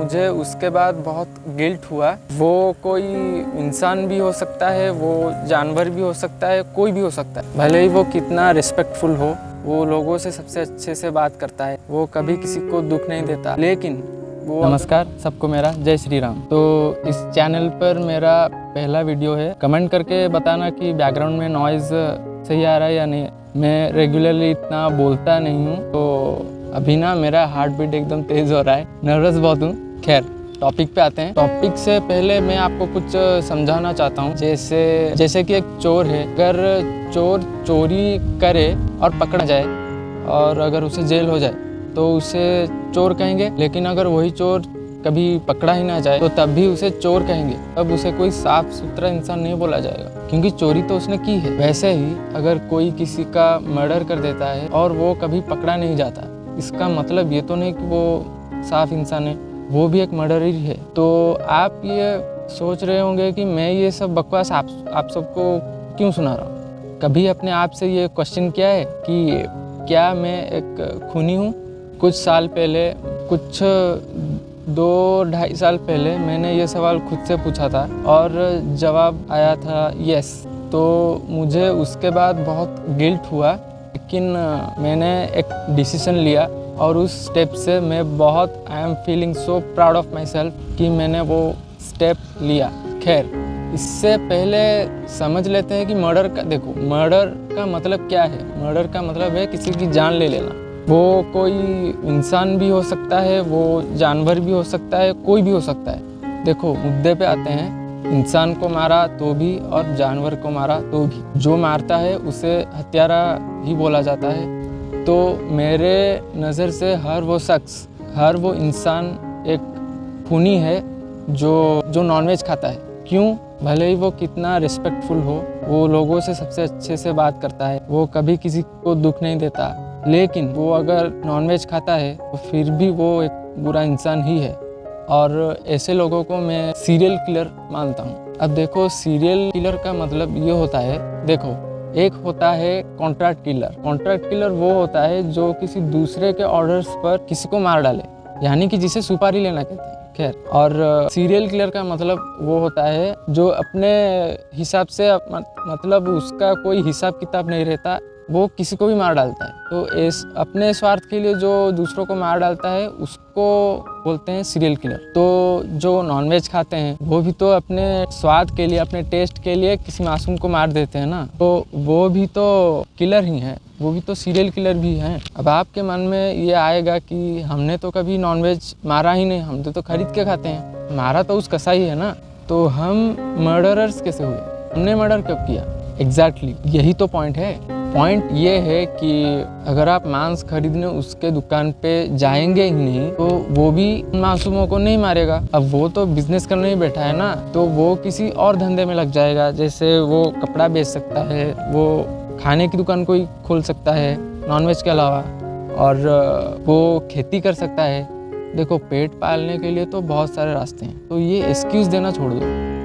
मुझे उसके बाद बहुत गिल्ट हुआ। वो कोई इंसान भी हो सकता है, वो जानवर भी हो सकता है, कोई भी हो सकता है। भले ही वो कितना रिस्पेक्टफुल हो, वो लोगों से सबसे अच्छे से बात करता है, वो कभी किसी को दुख नहीं देता, लेकिन वो नमस्कार सबको, मेरा जय श्री राम। तो इस चैनल पर मेरा पहला वीडियो है। कमेंट करके बताना कि बैकग्राउंड में नॉइज़ सही आ रहा है या नहीं। मैं रेगुलरली इतना बोलता नहीं हूँ, तो अभी ना मेरा हार्ट बीट एकदम तेज़ हो रहा है, नर्वस बहुत हूँ। खैर टॉपिक पे आते हैं। टॉपिक से पहले मैं आपको कुछ समझाना चाहता हूँ। जैसे कि एक चोर है, अगर चोर चोरी करे और पकड़ा जाए और अगर उसे जेल हो जाए तो उसे चोर कहेंगे, लेकिन अगर वही चोर कभी पकड़ा ही ना जाए तो तब भी उसे चोर कहेंगे। तब उसे कोई साफ सुथरा इंसान नहीं बोला जाएगा, क्योंकि चोरी तो उसने की है। वैसे ही अगर कोई किसी का मर्डर कर देता है और वो कभी पकड़ा नहीं जाता, इसका मतलब ये तो नहीं कि वो साफ इंसान है, वो भी एक मर्डर ही है। तो आप ये सोच रहे होंगे कि मैं ये सब बकवास आप सबको क्यों सुना रहा हूँ। कभी अपने आप से ये क्वेश्चन किया है कि क्या मैं एक खूनी हूँ? कुछ साल पहले, कुछ 2-2.5 साल पहले मैंने ये सवाल खुद से पूछा था और जवाब आया था यस। तो मुझे उसके बाद बहुत गिल्ट हुआ, लेकिन मैंने एक डिसीजन लिया और उस स्टेप से मैं बहुत I am feeling so proud of my self कि मैंने वो स्टेप लिया। खैर, इससे पहले समझ लेते हैं कि मर्डर का मतलब क्या है। मर्डर का मतलब है किसी की जान ले लेना। वो कोई इंसान भी हो सकता है, वो जानवर भी हो सकता है, कोई भी हो सकता है। देखो, मुद्दे पे आते हैं। इंसान को मारा तो भी और जानवर को मारा तो भी, जो मारता है उसे हत्यारा ही बोला जाता है। तो मेरे नज़र से हर वो शख्स, हर वो इंसान एक खूनी है जो नॉनवेज खाता है। क्यों? भले ही वो कितना रिस्पेक्टफुल हो, वो लोगों से सबसे अच्छे से बात करता है, वो कभी किसी को दुख नहीं देता, लेकिन वो अगर नॉनवेज खाता है तो फिर भी वो एक बुरा इंसान ही है। और ऐसे लोगों को मैं सीरियल किलर मानता हूँ। अब देखो, सीरियल किलर का मतलब ये होता है, देखो, एक होता है कॉन्ट्रैक्ट किलर। कॉन्ट्रैक्ट किलर वो होता है जो किसी दूसरे के ऑर्डर्स पर किसी को मार डाले, यानी कि जिसे सुपारी लेना कहते हैं। खैर, और सीरियल किलर का मतलब वो होता है जो अपने हिसाब से मतलब उसका कोई हिसाब किताब नहीं रहता, वो किसी को भी मार डालता है। तो अपने स्वार्थ के लिए जो दूसरों को मार डालता है उसको बोलते हैं सीरियल किलर। तो जो नॉनवेज खाते हैं वो भी तो अपने स्वाद के लिए, अपने टेस्ट के लिए किसी मासूम को मार देते हैं ना, तो वो भी तो किलर ही हैं, वो भी तो सीरियल किलर भी हैं। अब आपके मन में ये आएगा कि हमने तो कभी नॉनवेज मारा ही नहीं, हम तो खरीद के खाते हैं, मारा तो उस कसाई है ना, तो हम मर्डरर्स कैसे हुए? हमने मर्डर कब किया? एग्जैक्टली यही तो पॉइंट है। पॉइंट ये है कि अगर आप मांस खरीदने उसके दुकान पे जाएंगे ही नहीं तो वो भी मासूमों को नहीं मारेगा। अब वो तो बिजनेस करने ही बैठा है ना, तो वो किसी और धंधे में लग जाएगा। जैसे वो कपड़ा बेच सकता है, वो खाने की दुकान कोई खोल सकता है नॉनवेज के अलावा, और वो खेती कर सकता है। देखो, पेट पालने के लिए तो बहुत सारे रास्ते हैं, तो ये एक्सक्यूज़ देना छोड़ दो।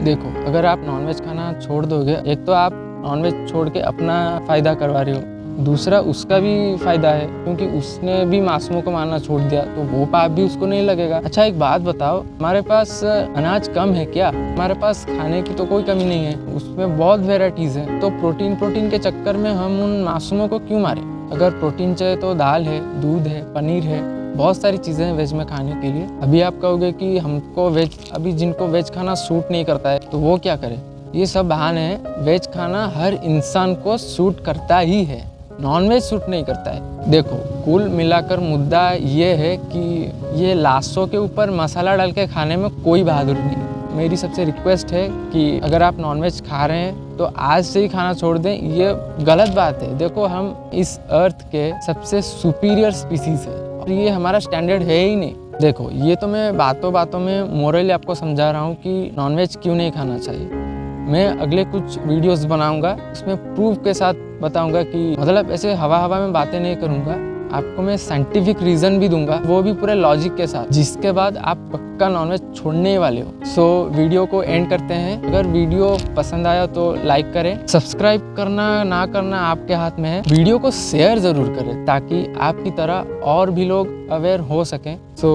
देखो, अगर आप नॉनवेज खाना छोड़ दोगे, एक तो आप नॉनवेज छोड़ के अपना फ़ायदा करवा रहे हो, दूसरा उसका भी फ़ायदा है क्योंकि उसने भी मासूमों को मारना छोड़ दिया, तो वो पाप भी उसको नहीं लगेगा। अच्छा, एक बात बताओ, हमारे पास अनाज कम है क्या? हमारे पास खाने की तो कोई कमी नहीं है, उसमें बहुत वेराइटीज़ हैं। तो प्रोटीन के चक्कर में हम उन मासूमों को क्यों मारें? अगर प्रोटीन चाहिए तो दाल है, दूध है, पनीर है, बहुत सारी चीज़ें हैं वेज में खाने के लिए। अभी आप कहोगे कि हमको वेज, अभी जिनको वेज खाना सूट नहीं करता है तो वो क्या करें? ये सब बहाने हैं। वेज खाना हर इंसान को सूट करता ही है, नॉनवेज सूट नहीं करता है। देखो, कुल मिलाकर मुद्दा ये है कि ये लाशों के ऊपर मसाला डाल के खाने में कोई बहादुरी नहीं। मेरी सबसे रिक्वेस्ट है कि अगर आप नॉनवेज खा रहे हैं तो आज से ही खाना छोड़ दें, ये गलत बात है। देखो, हम इस अर्थ के सबसे सुपीरियर स्पीसीज है और ये हमारा स्टैंडर्ड है ही नहीं। देखो, ये तो मैं बातों बातों में मोरली आपको समझा रहा हूँ कि नॉनवेज क्यों नहीं खाना चाहिए। मैं अगले कुछ वीडियोस बनाऊंगा, उसमें प्रूफ के साथ बताऊंगा कि मतलब ऐसे हवा में बातें नहीं करूंगा, आपको मैं साइंटिफिक रीज़न भी दूंगा, वो भी पूरे लॉजिक के साथ, जिसके बाद आप पक्का नॉनवेज छोड़ने ही वाले हो। सो वीडियो को एंड करते हैं। अगर वीडियो पसंद आया तो लाइक करें, सब्सक्राइब करना ना करना आपके हाथ में है। वीडियो को शेयर ज़रूर करें ताकि आपकी तरह और भी लोग अवेयर हो सकें। सो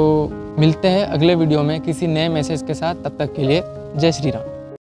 मिलते हैं अगले वीडियो में किसी नए मैसेज के साथ। तब तक के लिए जय श्री राम।